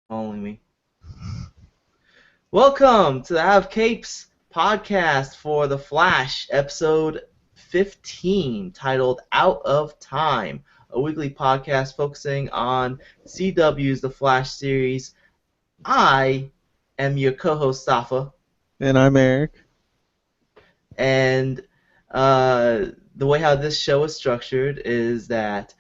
Only me. Welcome to the Have Capes podcast for The Flash, episode 15, titled Out of Time, a weekly podcast focusing on CW's The Flash series. I am your co-host, Safa, And I'm Eric. and the way how this show is structured is that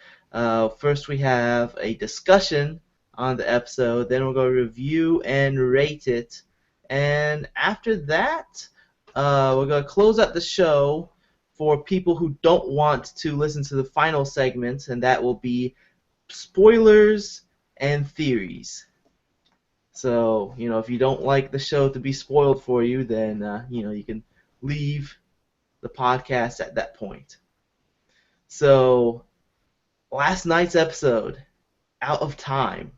first we have a discussion on the episode, then we're going to review and rate it, and after that, we're going to close out the show for people who don't want to listen to the final segment, and that will be spoilers and theories. So, if you don't like the show to be spoiled for you, then, you can leave the podcast at that point. So, last night's episode, Out of Time,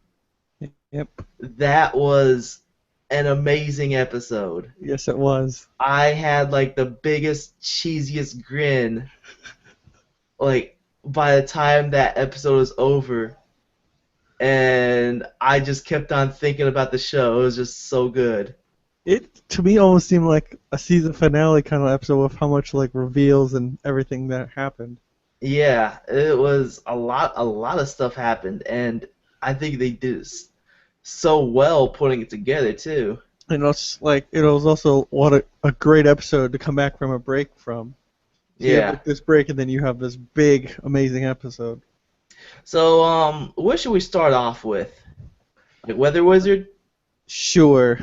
Yep. that was an amazing episode. Yes, it was. I had like the biggest, cheesiest grin, like by the time that episode was over, and I just kept on thinking about the show. It was just so good. It to me almost seemed like a season finale kind of episode with how much like reveals and everything that happened. Yeah, it was a lot of stuff happened, and I think they did so well putting it together too. And it's like it was also what a great episode to come back from a break from. So you have Yeah. like this break and then you have this big amazing episode. So, what should we start off with? Like Weather Wizard? Sure.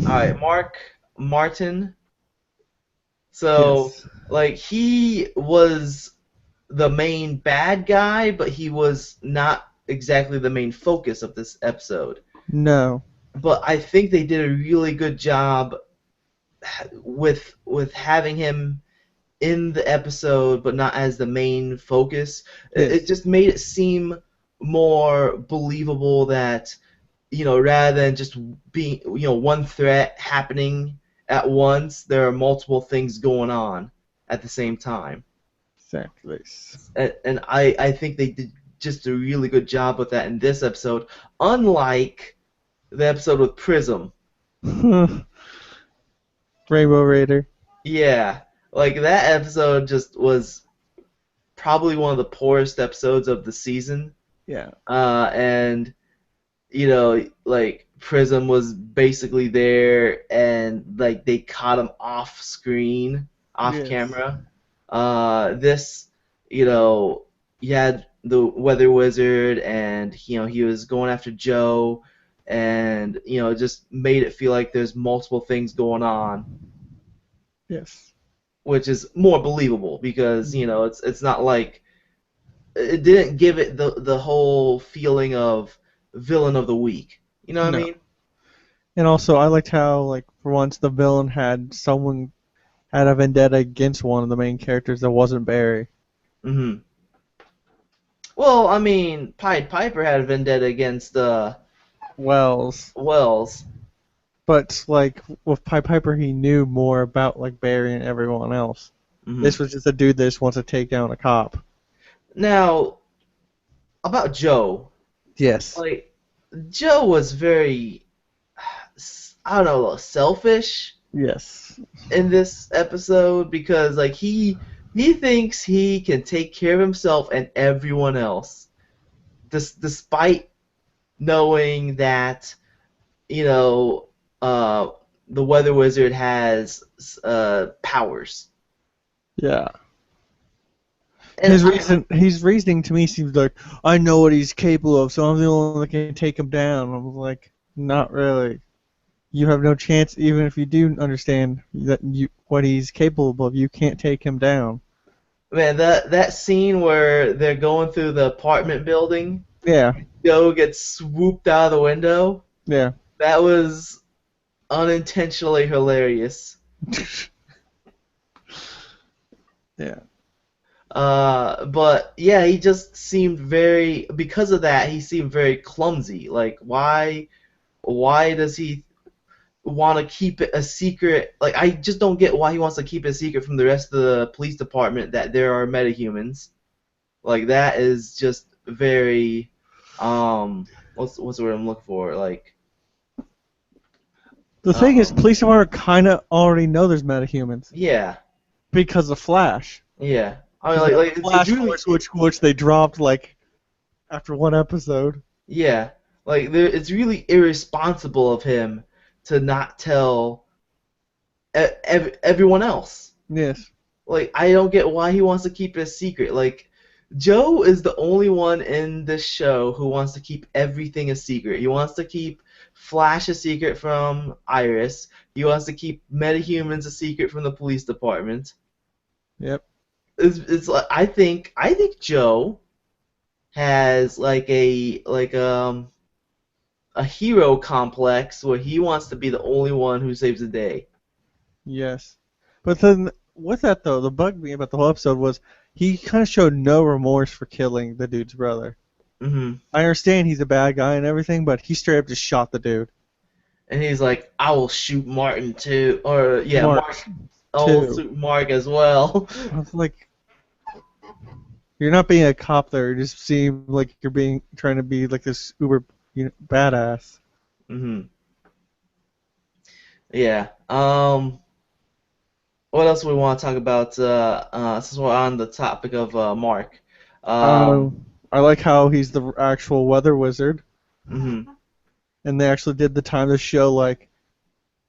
Alright, Mark Martin. So, Yes. like, he was the main bad guy, but he was not exactly the main focus of this episode. No. But I think they did a really good job with having him in the episode, but not as the main focus. It Yes. just made it seem more believable that, rather than just being, one threat happening at once, there are multiple things going on at the same time. Exactly. And I think they did just a really good job with that in this episode, unlike the episode with Prism. Rainbow Raider. Yeah, like that episode just was probably one of the poorest episodes of the season. Yeah. And like Prism was basically there, and like they caught him off screen, off Yes. camera. This, you had the Weather Wizard, and he was going after Joe, and it just made it feel like there's multiple things going on, Yes. which is more believable because it's not like it didn't give it the whole feeling of villain of the week. You know what I No. mean? And also, I liked how, like, for once, the villain had a vendetta against one of the main characters that wasn't Barry. Hmm. Well, I mean, Pied Piper had a vendetta against Wells. Wells. But, like, with Pied Piper, he knew more about, like, Barry and everyone else. Hmm. This was just a dude that just wants to take down a cop. Now, about Joe, Yes. like Joe was very, I don't know, selfish Yes. in this episode because like he thinks he can take care of himself and everyone else, despite knowing that you know uh, the Weather Wizard has powers. Yeah. And His reasoning to me seems like, I know what he's capable of, so I'm the only one that can take him down. I'm like, not really. You have no chance, even if you do understand what he's capable of, you can't take him down. man, that scene where they're going through the apartment building, Yeah. Joe gets swooped out of the window. Yeah. That was unintentionally hilarious. Yeah. But yeah, he just seemed very, because of that, he seemed very clumsy. Like, why does he want to keep it a secret? Like, I just don't get why he wants to keep it a secret from the rest of the police department that there are metahumans. Like, that is just very, what's the word I'm looking for? Like, The thing is, Um, police department kind of already know there's metahumans yeah, because of Flash. yeah. I mean, Because that it's Flash really voice, which they dropped like after one episode. yeah, it's really irresponsible of him to not tell everyone else. Yes. Like, I don't get why he wants to keep it a secret. Like, Joe is the only one in this show who wants to keep everything a secret. He wants to keep Flash a secret from Iris. He wants to keep metahumans a secret from the police department. Yep. It's like I think Joe has a hero complex where he wants to be the only one who saves the day. Yes. But then with that though, the bug me about the whole episode was he kind of showed no remorse for killing the dude's brother. Hmm. I understand he's a bad guy and everything, but he straight up just shot the dude. And he's like, I will shoot Martin too, or yeah, Mark Mark. I will too. shoot Mark as well. I was like, you're not being a cop there. You just seem like you're being trying to be like this uber, badass. Hmm. Yeah. What else we want to talk about? Since we're on the topic of Mark. Um. I like how he's the actual weather wizard, Hmm. and they actually did the time to show like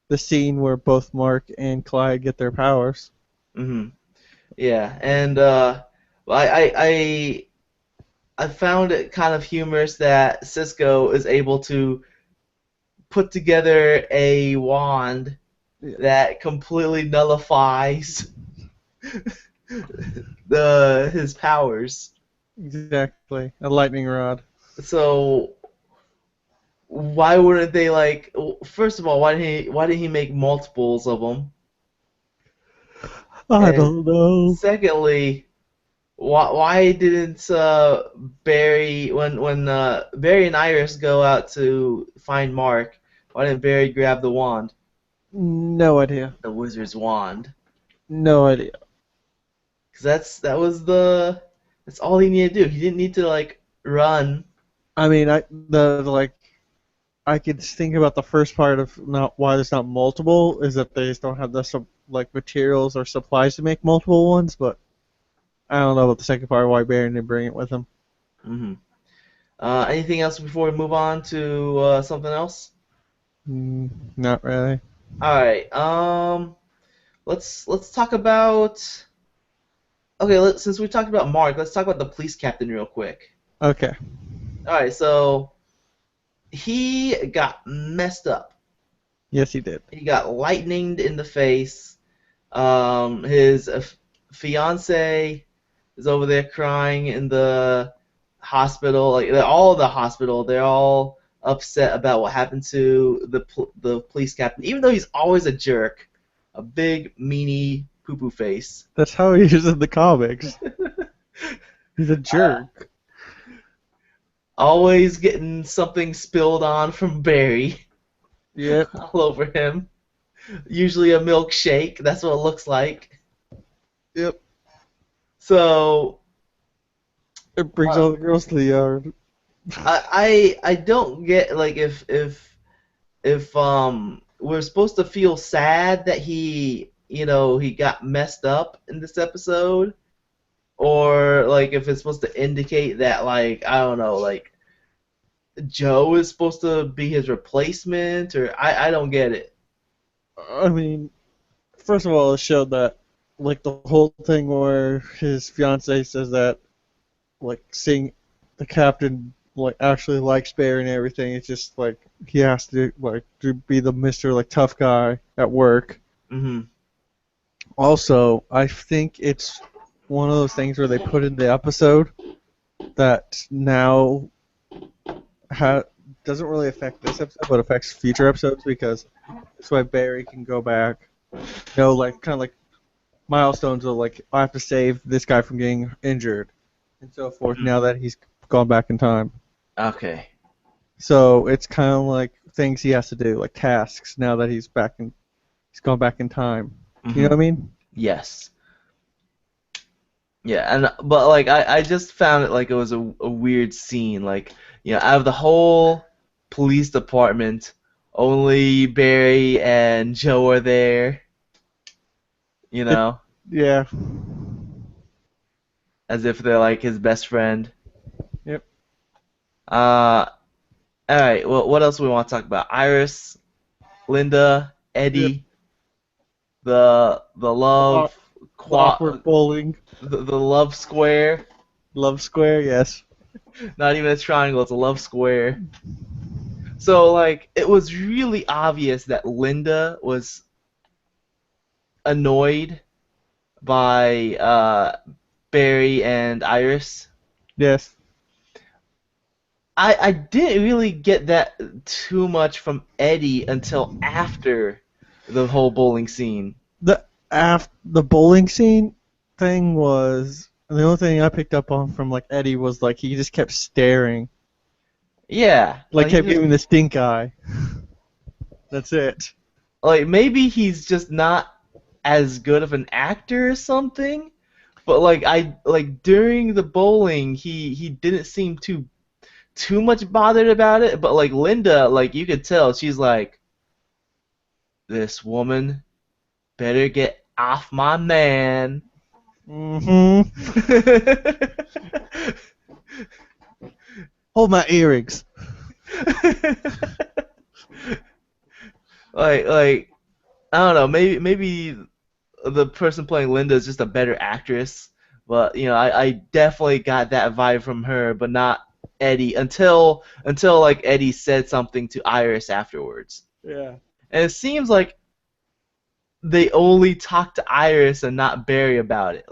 the scene where both Mark and Clyde get their powers. Hmm. Yeah, and well, I found it kind of humorous that Cisco is able to put together a wand Yeah, that completely nullifies the his powers. exactly. A lightning rod. So why wouldn't they like? First of all, why didn't he make multiples of them? I And don't know. secondly, why didn't Barry when Barry and Iris go out to find Mark? Why didn't Barry grab the wand, No idea. the wizard's wand? No idea. Because that's all he needed to do. He didn't need to like run. I mean, I could think about the first part of not why there's not multiple is that they just don't have the like materials or supplies to make multiple ones, but I don't know about the second part why Baron didn't bring it with him. Hmm. Anything else before we move on to something else? Mm, not really. All right. Let's talk about. Okay, since we talked about Mark, let's talk about the police captain real quick. Okay. All right, so he got messed up. Yes, he did. He got lightninged in the face. His fiance is over there crying in the hospital. Like they're all in the hospital. They're all upset about what happened to the police captain, even though he's always a jerk, a big meanie poo poo face. That's how he is in the comics. He's a jerk. Always getting something spilled on from Barry Yep. all over him. Usually a milkshake. That's what it looks like. Yep. So It brings uh, all the girls to the yard. I don't get like if we're supposed to feel sad that he got messed up in this episode, or like if it's supposed to indicate that like I don't know like Joe is supposed to be his replacement, or I don't get it. I mean, first of all, it showed that, like, the whole thing where his fiance says that, like, seeing the captain, like, actually likes Barry and everything, it's just, like, he has to, like, to be the Mr., like, tough guy at work. Hmm. Also, I think it's one of those things where they put in the episode that now doesn't really affect this episode, but affects future episodes because that's why Barry can go back. Like kind of like milestones of like I have to save this guy from getting injured and so forth. Now that he's gone back in time, Okay. so it's kind of like things he has to do, like tasks. Now that he's gone back in time. You know Hmm. what I mean? Yes. Yeah, but like I just found it like it was a weird scene. Like out of the whole police department, only Barry and Joe are there, you It, know, yeah. as if they're like his best friend. Yep. Uh, all right. Well, what else do we want to talk about? Iris, Linda, Yep. Eddie, the Aw- love The awkward bowling. the love square. Love square, yes. Not even a triangle. It's a love square. So like, it was really obvious that Linda was annoyed by Barry and Iris. Yes. I didn't really get that too much from Eddie until after the whole bowling scene. The bowling scene thing was the only thing I picked up on from like Eddie was like he just kept staring, Yeah, like he kept just giving the stink eye. That's it. like maybe he's just not as good of an actor or something. But like I like during the bowling, he didn't seem too much bothered about it. But like Linda, like you could tell, she's like, this woman better get off my man. Mm-hmm. Hold my earrings. like I don't know, maybe the person playing Linda is just a better actress, but you know, I definitely got that vibe from her, but not Eddie until like Eddie said something to Iris afterwards. Yeah. And it seems like they only talked to Iris and not Barry about it.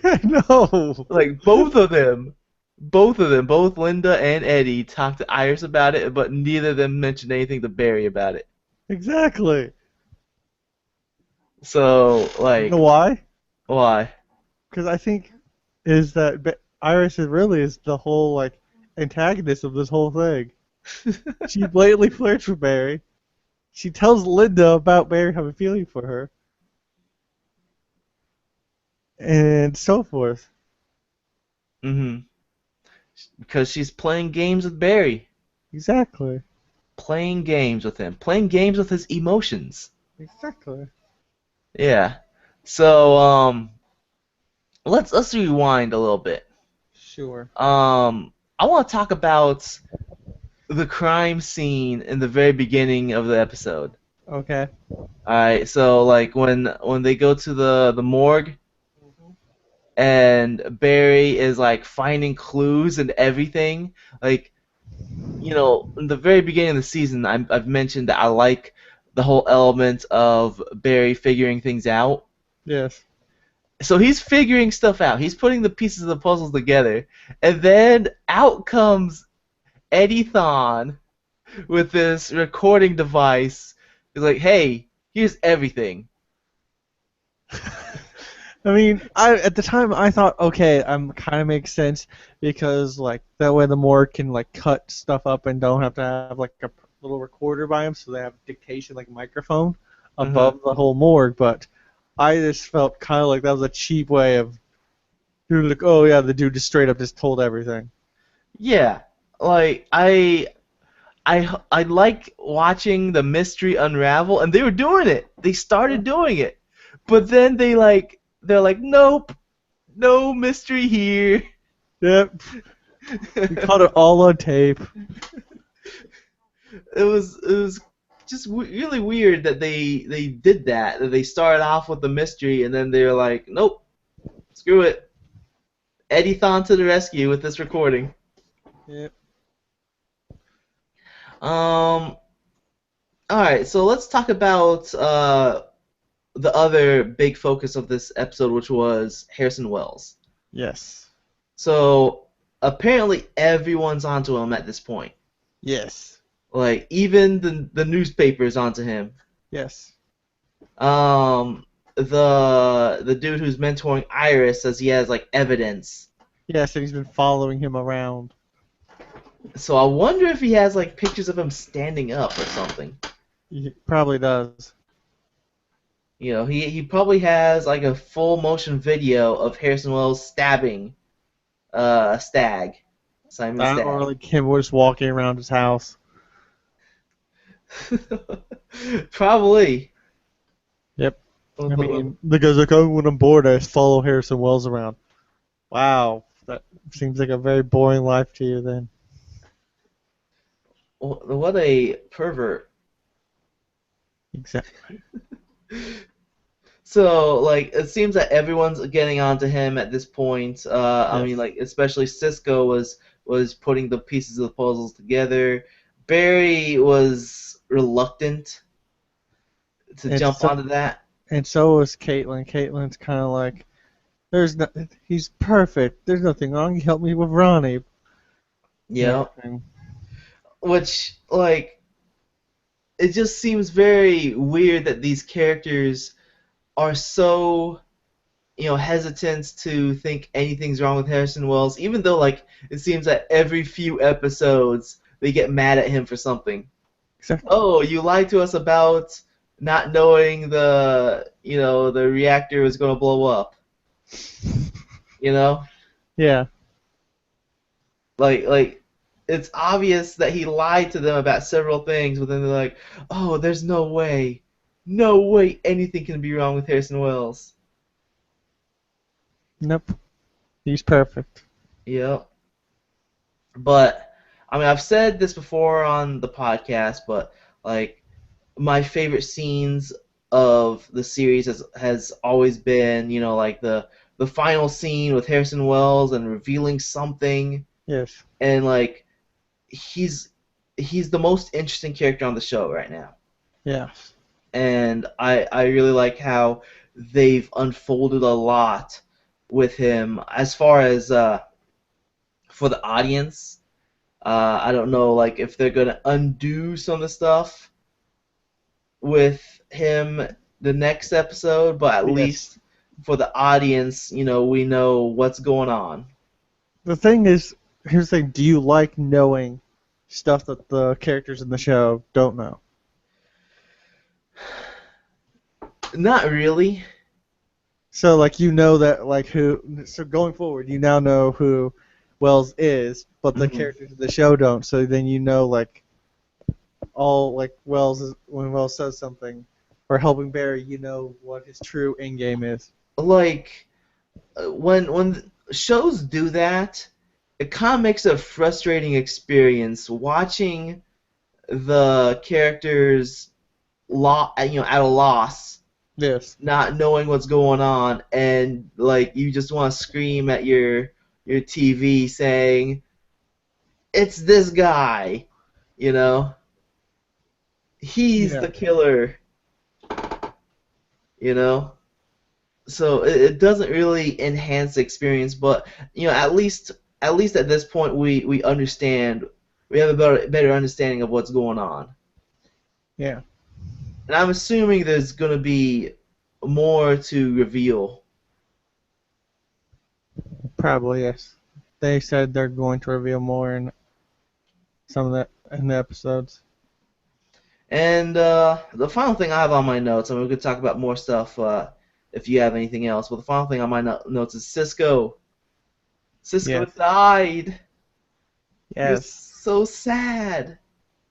I know. Like both Linda and Eddie talked to Iris about it, but neither of them mentioned anything to Barry about it. Exactly. So You know like, why? why? Because I think is that Iris is really is the whole like antagonist of this whole thing. She blatantly flirts with Barry. She tells Linda about Barry having a feeling for her, and so forth. Mhm. Because she's playing games with Barry, Exactly. playing games with him, playing games with his emotions. Exactly. Yeah. So let's rewind a little bit. Sure. I want to talk about the crime scene in the very beginning of the episode. Okay. All right. So like when they go to the morgue and Barry is like finding clues and everything, like in the very beginning of the season, I've mentioned that I like the whole element of Barry figuring things out. Yes. So he's figuring stuff out. He's putting the pieces of the puzzles together, and then out comes Eddie Thon with this recording device. He's like, "Hey, here's everything." I mean, I at the time I thought, okay, kind of makes sense because like that way the morgue can like cut stuff up and don't have to have like a little recorder by them, so they have dictation like a microphone Uh-huh. above the whole morgue. But I just felt kind of like that was a cheap way of dude like, oh yeah, the dude just straight up just told everything. Yeah, like I like watching the mystery unravel, and they were doing it. They Yeah. started doing it, but then they're like, nope, no mystery here. Yep. We it caught it all on tape. was just really weird that they did that. That they started off with the mystery, and then they were like, nope, screw it. Eddie Thon to the rescue with this recording. Yep. Um. All right, so let's talk about the other big focus of this episode, which was Harrison Wells. Yes. So apparently everyone's onto him at this point. Yes. Like even the newspaper's onto him. Yes. The dude who's mentoring Iris says he has like evidence. Yes, and he's been following him around. So I wonder if he has like pictures of him standing up or something. He probably does. He probably has like a full motion video of Harrison Wells stabbing Stag, Simon Or Stag. like him just walking around his house. Probably. Yep. I With, with, mean, because like when I'm bored, I just follow Harrison Wells around. Wow, that seems like a very boring life to you then. what a pervert. Exactly. So, like, it seems that everyone's getting onto him at this point. I mean, Yes. like, especially Cisco was putting the pieces of the puzzles together. Barry was reluctant to And jump so onto that. and so is Caitlin. Caitlin's kind of like, there's no, he's perfect. There's nothing wrong. He helped me with Ronnie and Yeah, everything. which like it just seems very weird that these characters are so hesitant to think anything's wrong with Harrison Wells, even though like it seems that every few episodes they get mad at him for something. Exactly. Oh, you lied to us about not knowing the reactor was going to blow up. You know, Yeah. like it's obvious that he lied to them about several things, but then they're like, oh, there's no way anything can be wrong with Harrison Wells. Nope. He's perfect. Yep. But I mean, I've said this before on the podcast, but like my favorite scenes of the series has always been, like the final scene with Harrison Wells and revealing something, Yes. and like he's he's the most interesting character on the show right now. Yes. And I really like how they've unfolded a lot with him as far as for the audience. I don't know like if they're gonna undo some of the stuff with him the next episode, but at Yes. least for the audience, we know what's going on. The thing is, here's the thing: do you like knowing stuff that the characters in the show don't know? Not really. So like you know that like who so going forward you now know who Wells is, but the Hmm. characters in the show don't. So then you know like all like when Wells says something or helping Barry, you know what his true end game is. Like when shows do that, it kind of makes a frustrating experience watching the characters at a loss, Yes. not knowing what's going on, and like you just want to scream at your TV saying, "It's this guy," you know, he's Yeah. the killer, you know. So it doesn't really enhance the experience, but at least at this point we understand, we have a better understanding of what's going on. Yeah. And I'm assuming there's going to be more to reveal. Probably yes. They said they're going to reveal more in some of the episodes. And the final thing I have on my notes, and we could talk about more stuff if you have anything else, but the final thing on my notes is Cisco. Cisco Yes. died. He was Yes. so sad.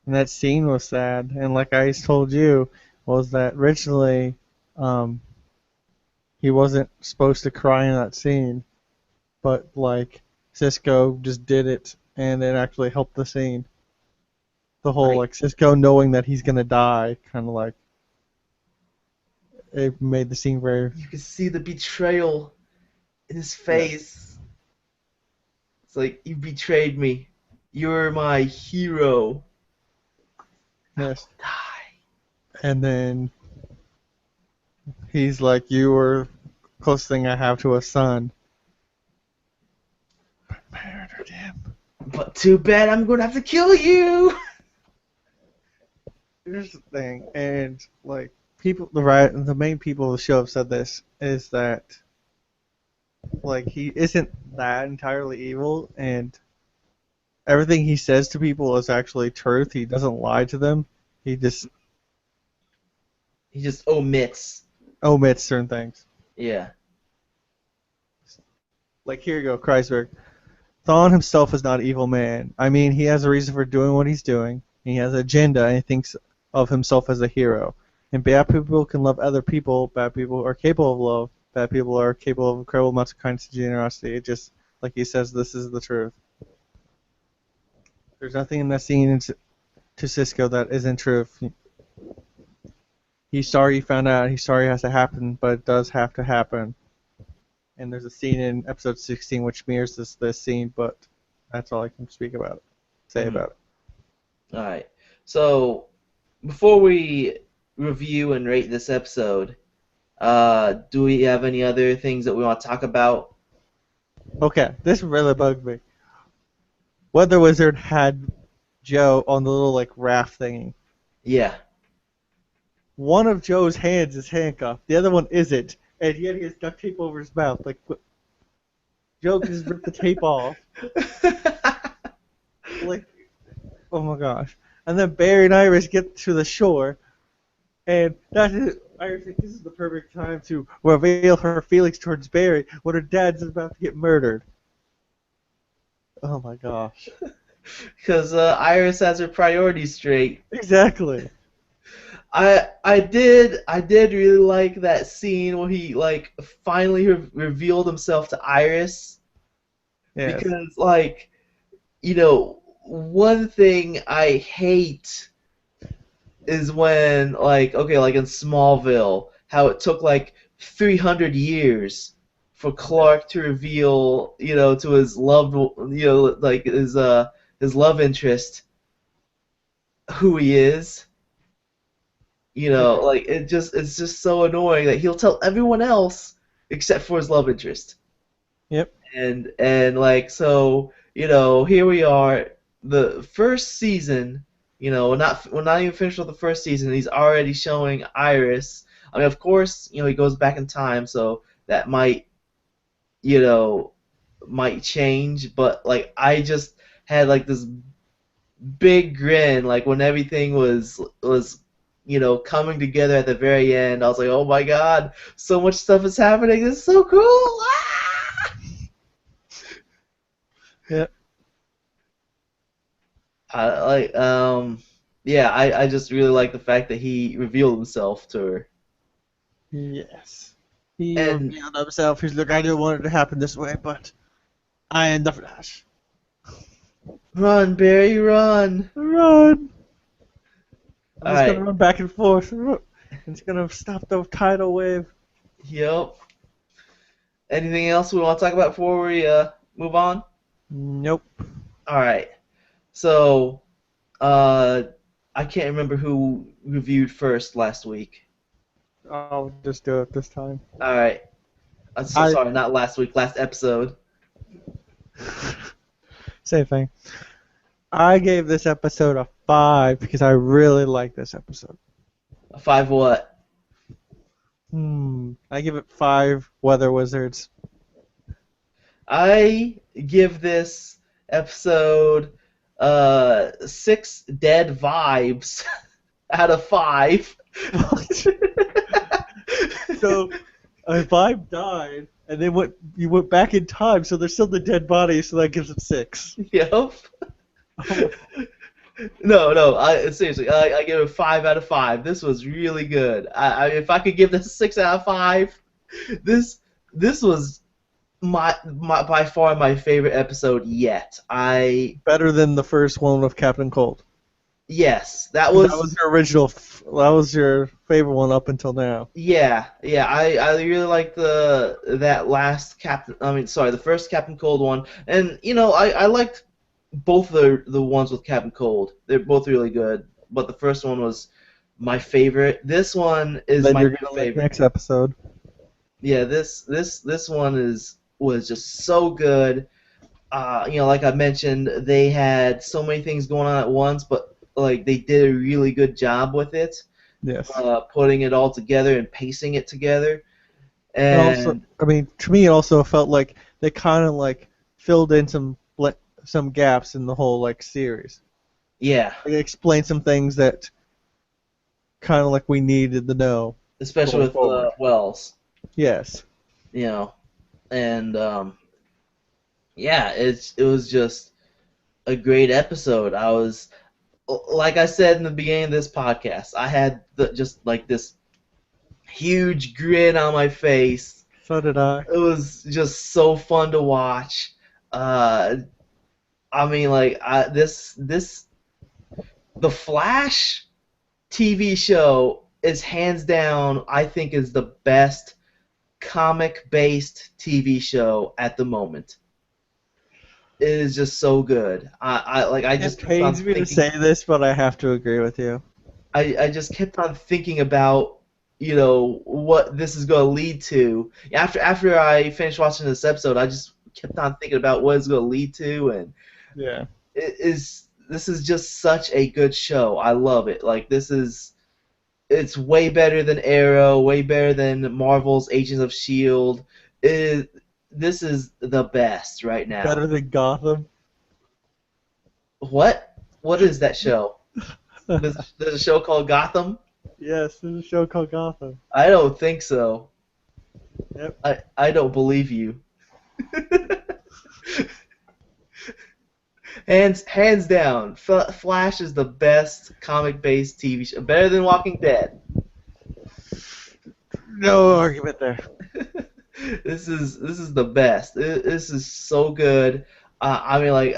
And that scene was sad. And like I told you, was that originally um, he wasn't supposed to cry in that scene, but like Cisco just did it, and it actually helped the scene. The whole Like like Cisco knowing that he's gonna die, kind of like it made the scene very you could see the betrayal in his yes, face. It's like you betrayed me. You're my hero. I yes. will die. And then he's like, "You were closest thing I have to a son." Murdered him. But too bad I'm gonna have to kill you. Here's the thing, and like the main people of the show have said this is that like he isn't that entirely evil, and everything he says to people is actually truth. He doesn't lie to them. He just He just omits. omits certain things. Yeah. Like here you go, Kreisberg. Thawne himself is not an evil man. I mean, he has a reason for doing what he's doing. He has an agenda, and he thinks of himself as a hero. And bad people can love other people. Bad people are capable of love. Bad people are capable of incredible amounts of kindness and generosity. It just, like he says, this is the truth. There's nothing in that scene to Cisco that isn't true. He's sorry he found out. He's sorry it has to happen, but it does have to happen. And there's a scene in episode 16 which mirrors this scene, but that's all I can say Mhm. about it. All right. So before we review and rate this episode, do we have any other things that we want to talk about? Okay, this really bugged me. Weather Wizard had Joe on the little like raft thingy. Yeah. One of Joe's hands is handcuffed, the other one isn't, and yet he has duct tape over his mouth. Like Joe can just rip the tape off. Like, oh my gosh! And then Barry and Iris get to the shore, and Iris thinks this is the perfect time to reveal her feelings towards Barry when her dad's about to get murdered. Oh my gosh! Because Iris has her priorities straight. Exactly. I did really like that scene where he like finally revealed himself to Iris Yes. because like one thing I hate is when like okay like in Smallville how it took like 300 years for Clark to reveal to his loved like his love interest who he is. Yes. Like it's just so annoying that he'll tell everyone else except for his love interest. Yep. And like so, here we are, the first season, we're not even finished with the first season, he's already showing Iris. I mean, of course, he goes back in time, so that you know, might change, but like I just had like this big grin like when everything was coming together at the very end. I was like, oh my god, so much stuff is happening. This is so cool. Ah! Yep. Like yeah, I just really like the fact that he revealed himself to her. Yes. He And revealed himself. He's like, I didn't want it to happen this way, but I am the Flash. run, Barry, run. Run! I'm All just gonna right. run back and forth. It's gonna stop the tidal wave. Yep. Anything else we want to talk about before we move on? Nope. All right. So, uh I can't remember who reviewed first last week. I'll just do it this time. All right. So I sorry, not last week, last episode. Same thing. I gave this episode a 5 because I really like this episode. A five what? I give it 5 Weather Wizards. I give this episode six dead vibes out of five. So a vibe died, and then you went back in time, so there's still the dead body, so that gives it 6. Yep. Oh No. I seriously, I give it 5 out of 5. This was really good. If I could give this a 6 out of 5, this was my by far my favorite episode yet. Better than the first one of Captain Cold. Yes, that 'Cause that was. was your original. That was your favorite one up until now. Yeah. I really like that last Captain. I mean, sorry, the first Captain Cold one, and I liked both the ones with Captain Cold. They're both really good, but the first one was my favorite. This one is Then my you're new gonna like favorite. next episode. Yeah, this one was just so good. Like I mentioned, they had so many things going on at once, but like they did a really good job with it, Yes. putting it all together and pacing it together. And also, And I mean, to me, it also felt like they kind of like filled in some gaps in the whole like series. yeah, They explained some things that kind of like we needed to know especially going with forward. Wells, Yes. you know, and yeah, it was just a great episode. like I said in the beginning of this podcast, I had just like this huge grin on my face. So did I. It was just so fun to watch. Uh, I mean, like this the Flash TV show is hands down, I think, is the best comic based TV show at the moment. It is just so good. I It just kept on pains me to thinking. say this, but I have to agree with you. I just kept on thinking about what this is going to lead to. After I finished watching this episode, I just kept on thinking about what it's going to lead to, and Yeah. this is just such a good show. I love it. Like it's way better than Arrow, way better than Marvel's Agents of Shield. It, this is the best right now. Better than Gotham. What is that show? There's a show called Gotham? Yes, there's a show called Gotham. I don't think so. Yep. I don't believe you. Hands down, Flash is the best comic-based TV show, better than Walking Dead. No argument there. This is the best. This is so good. I mean, like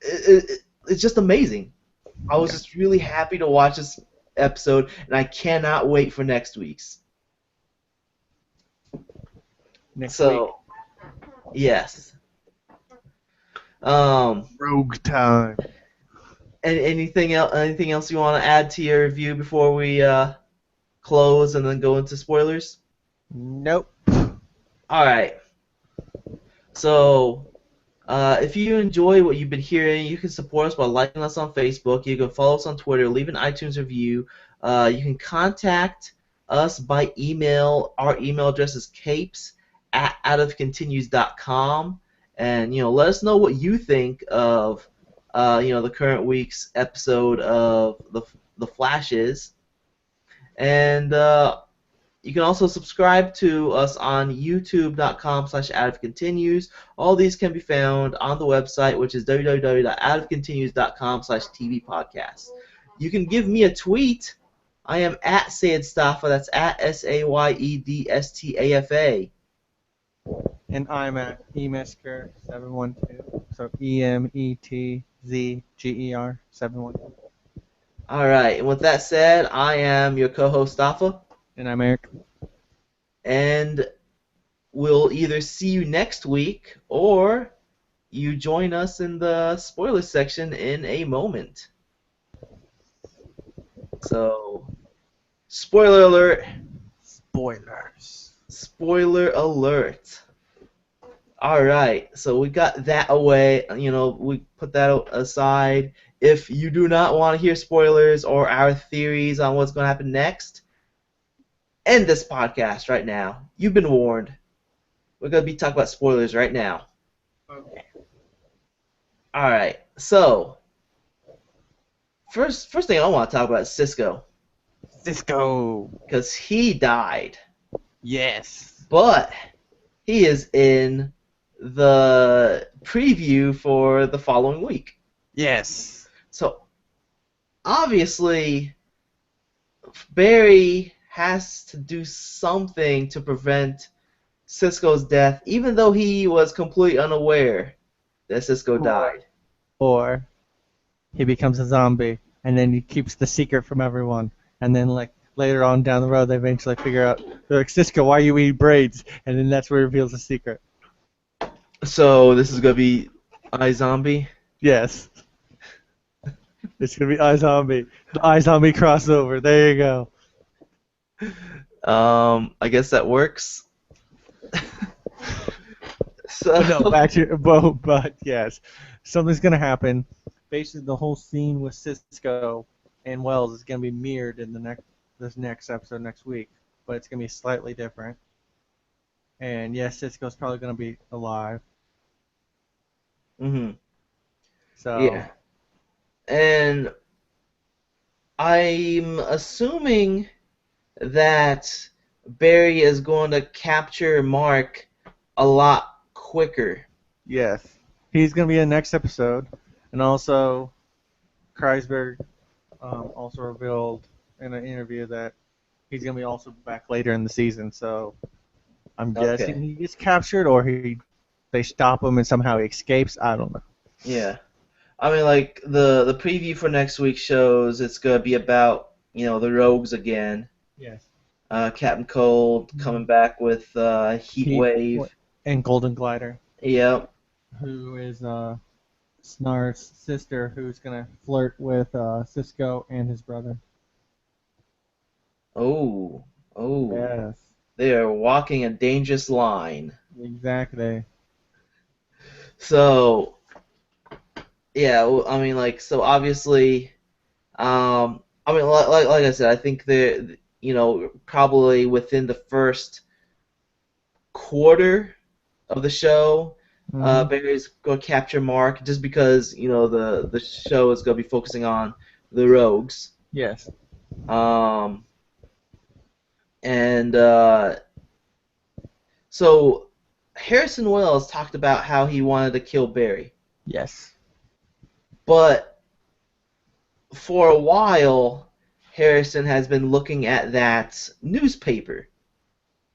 it's just amazing. I was Yeah. just really happy to watch this episode, and I cannot wait for next week's. Next week. So, yes. Um, Rogue time. and anything else? Anything else you want to add to your review before we close and then go into spoilers? Nope. All right. So, if you enjoy what you've been hearing, you can support us by liking us on Facebook. You can follow us on Twitter, leave an iTunes review. You can contact us by email. Our email address is capes@outofcontinues.com. And let us know what you think of the current week's episode of the Flash is. And you can also subscribe to us on youtube.com/outofcontinues. All these can be found on the website, which is www.outofcontinues.com/TV podcast. You can give me a tweet. I am at Sayedstafa. That's at SAYEDSTAFA. And I'm at emesker712. So EMETZGER 712. All right. And with that said, I am your co-host Stafa, And I'm Eric. and we'll either see you next week or you join us in the spoiler section in a moment. So, spoiler alert. Spoilers. Spoiler alert. All right, so we got that away. We put that aside. If you do not want to hear spoilers or our theories on what's going to happen next, end this podcast right now. You've been warned. We're going to be talking about spoilers right now. Okay. All right, so first thing I want to talk about is Cisco, Cisco. because he died, Yes. but he is in the preview for the following week. Yes. So obviously, Barry has to do something to prevent Cisco's death, even though he was completely unaware that Cisco died. Or he becomes a zombie and then he keeps the secret from everyone. And then like later on down the road they eventually figure out, they're like, Cisco, why you eat braids? And then that's where he reveals the secret. So this is gonna be iZombie. Yes. It's gonna be iZombie. The iZombie crossover. There you go. I guess that works. So No, back to but yes. Something's gonna happen. Basically the whole scene with Cisco and Wells is gonna be mirrored in this next episode next week. But it's gonna be slightly different. And yes, Cisco's probably gonna be alive. Mhm. So Yeah. And I'm assuming that Barry is going to capture Mark a lot quicker. yes. He's gonna be in the next episode. And also, Kreisberg also revealed in an interview that he's going to be also back later in the season. So I'm guessing Okay. he gets captured or they stop him and somehow he escapes. I don't know. Yeah. I mean, like the preview for next week shows it's gonna be about the Rogues again. Yes. Captain Cold coming back with Heat He Wave. and Golden Glider, Yep. who is Snar's sister, who's going to flirt with Cisco and his brother. Oh. Oh. Yes. They are walking a dangerous line. Exactly. So yeah, I mean, like, so obviously, I mean, like I said, I think probably within the first quarter of the show, Hmm. Barry's going to capture Mark just because the show is going to be focusing on the Rogues. Yes. Um, and so Harrison Wells talked about how he wanted to kill Barry, Yes. but for a while, Harrison has been looking at that newspaper,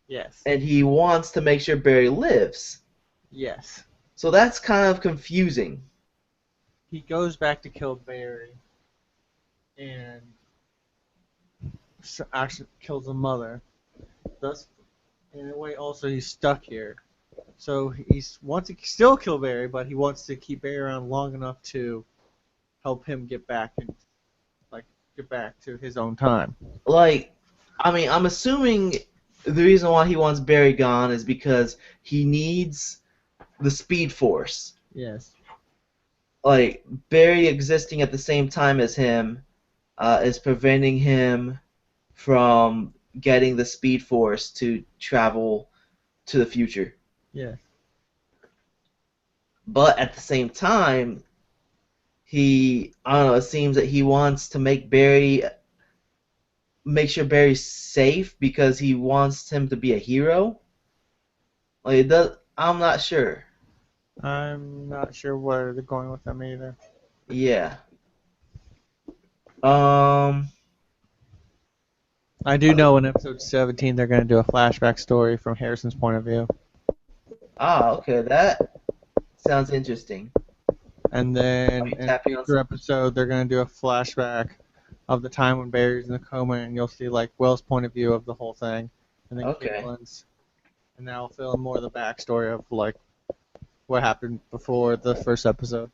Yes. and he wants to make sure Barry lives. Yes. So that's kind of confusing. He goes back to kill Barry and actually kills the mother. Thus, in a way, also he's stuck here. So he's wants to still kill Barry, but he wants to keep Barry around long enough to help him get back and like get back to his own time. Like, I mean, I'm assuming the reason why he wants Barry gone is because he needs the Speed Force. Yes. Like, Barry existing at the same time as him is preventing him from getting the Speed Force to travel to the future. Yes. But at the same time, I don't know, it seems that he wants to make sure Barry's safe because he wants him to be a hero. Like, I'm not sure. I'm not sure where they're going with them either. Yeah. Um. I do know in episode 17 they're going to do a flashback story from Harrison's point of view. Okay. That sounds interesting. And Are then you in a tapping on future something? episode, they're going to do a flashback of the time when Barry's in the coma, and you'll see like Will's point of view of the whole thing, and then Okay. Caitlin's, and that'll fill in more of the backstory of like what happened before the first episode.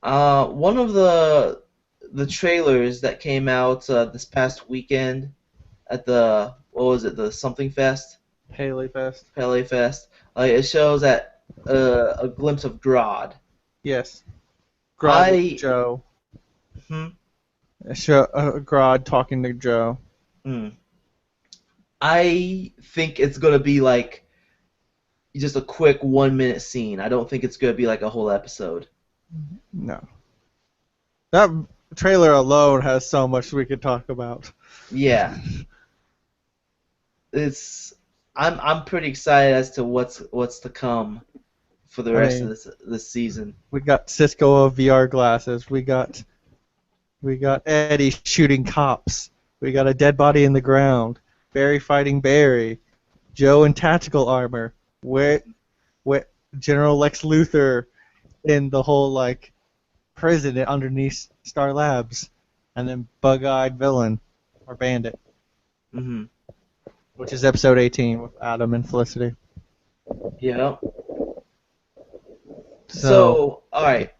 One of the trailers that came out this past weekend at the what was it, the something fest, Haley Fest. Pele Fest. It shows a glimpse of Grodd. Yes. Grodd with I Joe. hmm, Grodd talking to Joe. hmm, I think it's gonna be like just a quick 1 minute scene. I don't think it's gonna be like a whole episode. No. That trailer alone has so much we could talk about. Yeah, it's I'm pretty excited as to what's to come for the I rest of mean, this season. we got Cisco of VR glasses. We got Eddie shooting cops. We got a dead body in the ground. Barry fighting Barry. Joe in tactical armor. Where General Lex Luthor in the whole like prison underneath Star Labs, and then bug-eyed villain or bandit, Hmm. which is episode 18 with Adam and Felicity. Yeah. So So, all right.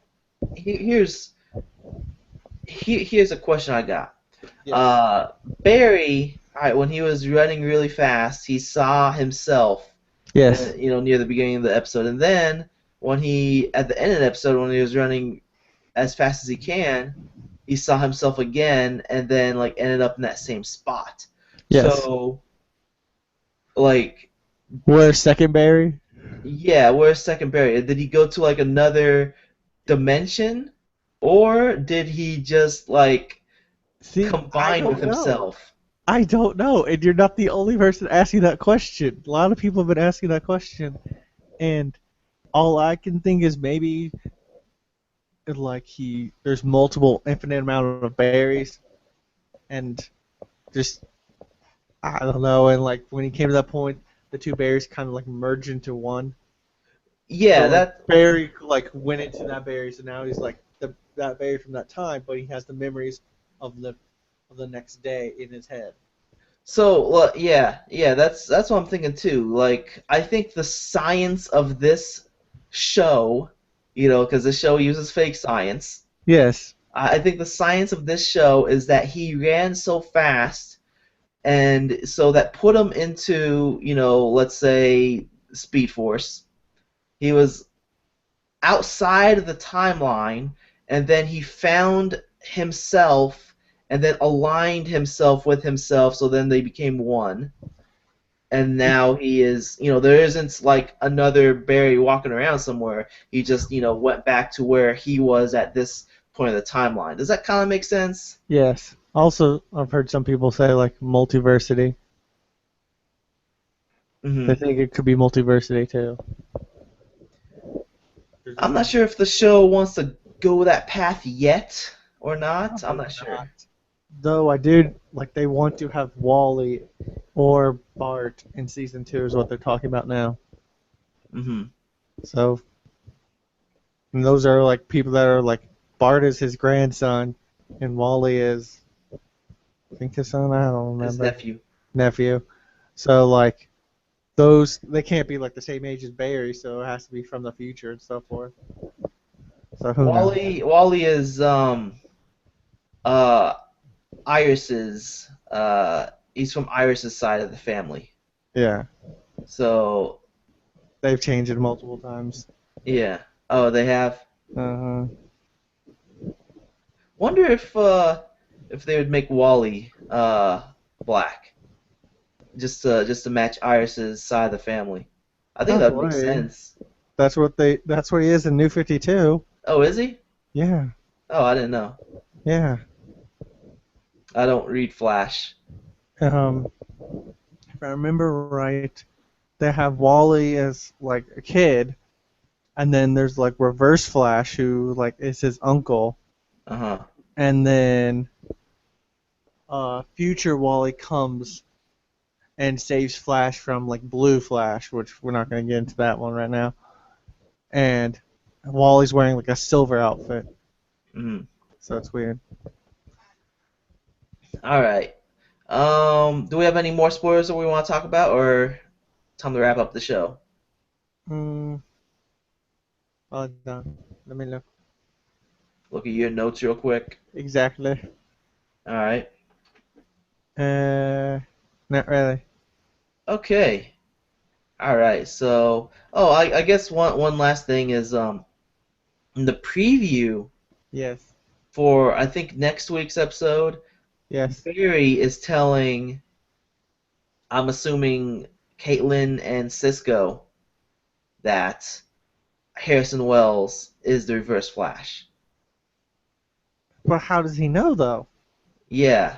Here's here's a question I got. yes, Barry, all right, when he was running really fast, he saw himself, yes, near the beginning of the episode, and then when at the end of the episode, when he was running as fast as he can, he saw himself again, and then like ended up in that same spot. yes. So, like, Where's second Barry? yeah, where's second Barry? Did he go to like another dimension, or did he just like See, I combine with don't know. himself? I don't know, and you're not the only person asking that question. A lot of people have been asking that question, and all I can think is maybe like there's multiple infinite amount of berries, and just I don't know, and like when he came to that point, the two berries kind of like merged into one. So Yeah, like that Barry like went into that berry, so now he's like that berry from that time, but he has the memories of the next day in his head. so well, yeah, that's what I'm thinking too. Like I think the science of this show, because the show uses fake science. Yes. I think the science of this show is that he ran so fast, and so that put him into, let's say Speed Force. He was outside of the timeline, and then he found himself and then aligned himself with himself, so then they became one. And now he is, there isn't like another Barry walking around somewhere. He just, went back to where he was at this point of the timeline. Does that kind of make sense? Yes. Also, I've heard some people say like multiversity. They Hmm. think it could be multiversity too. There's I'm just not sure if the show wants to go that path yet or not. I'm probably not sure. not. Though I did like they want to have Wally or Bart in season 2 is what they're talking about now. Hmm. So and those are like people that are like Bart is his grandson and Wally is I think his son, I don't His remember. nephew. Nephew. So like those they can't be like the same age as Barry, so it has to be from the future and so forth. So who knows? Wally is uh Iris's he's from Iris's side of the family. Yeah. So They've changed it multiple times. yeah. Oh, they have. Uh-huh. Wonder if they would make Wally black just to match Iris's side of the family. I think that would make Probably. sense. That's what he is in New 52. Oh, is he? Yeah. Oh, I didn't know. Yeah. I don't read Flash. Um if I remember right, they have Wally as like a kid and then there's like Reverse Flash who like is his uncle Uh-huh. and then future Wally comes and saves Flash from like Blue Flash, which we're not going to get into that one right now. And Wally's wearing like a silver outfit, Mm. so it's weird. All right. Do we have any more spoilers that we want to talk about, or time to wrap up the show? Hmm. Hold on. Let me look. Look at your notes real quick. Exactly. All right. Uh, Not really. Okay. All right. So, I guess one last thing is in the preview Yes. for I think next week's episode, Yes. Barry is telling, I'm assuming Caitlin and Cisco, that Harrison Wells is the Reverse Flash. But how does he know though? Yeah.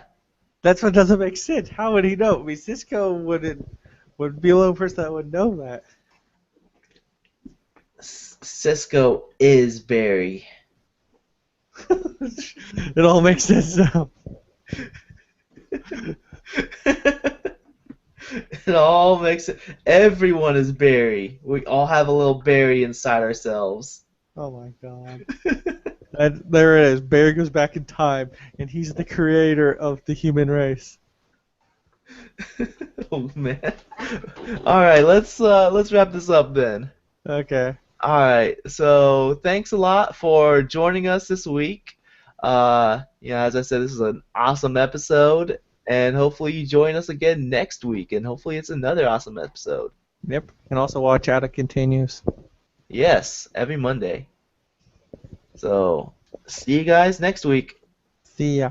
That's what doesn't make sense. How would he know? I mean, Cisco would be the only person that would know that. Cisco is Barry. It all makes sense now. It all makes it. Everyone is Barry. We all have a little Barry inside ourselves. Oh my god. And there it is. Barry goes back in time, and he's the creator of the human race. Oh man. All right, let's wrap this up then. Okay. All right. So thanks a lot for joining us this week. As I said, this is an awesome episode, and hopefully you join us again next week, and hopefully it's another awesome episode. Yep. And also watch out, it continues. Yes, every Monday. So see you guys next week. See ya.